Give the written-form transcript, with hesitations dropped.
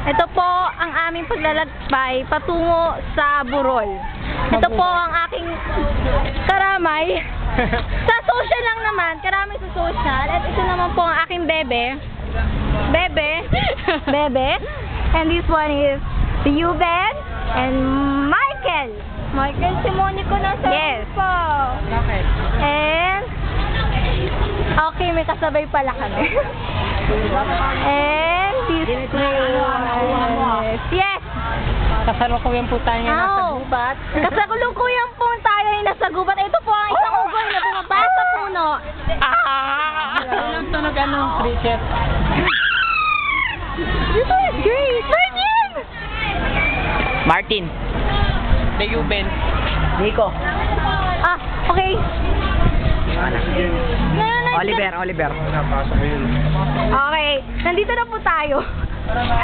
Ito po ang aming paglalakbay patungo sa Burol. Ito po ang aking karamay. Sa social lang naman, karamay sa social. At ito naman po ang aking bebe. Bebe. And this one is Ruben and Michael. Michael, si Monico nasa Yes. po. Bakit? And okay, may kasabay pala kami. And this is yes. Kasalukuyan po tayo ngayon nasa Oh. gubat. Kasalukuyan po tayo ay nasa gubat. Ito po ang isang ugol na bumaba sa puno. Ilang tunog cricket? This is great. Virgin! Martin. De Ruben. Nico. Ah, okay. Oliver. Okay, nandito na po tayo.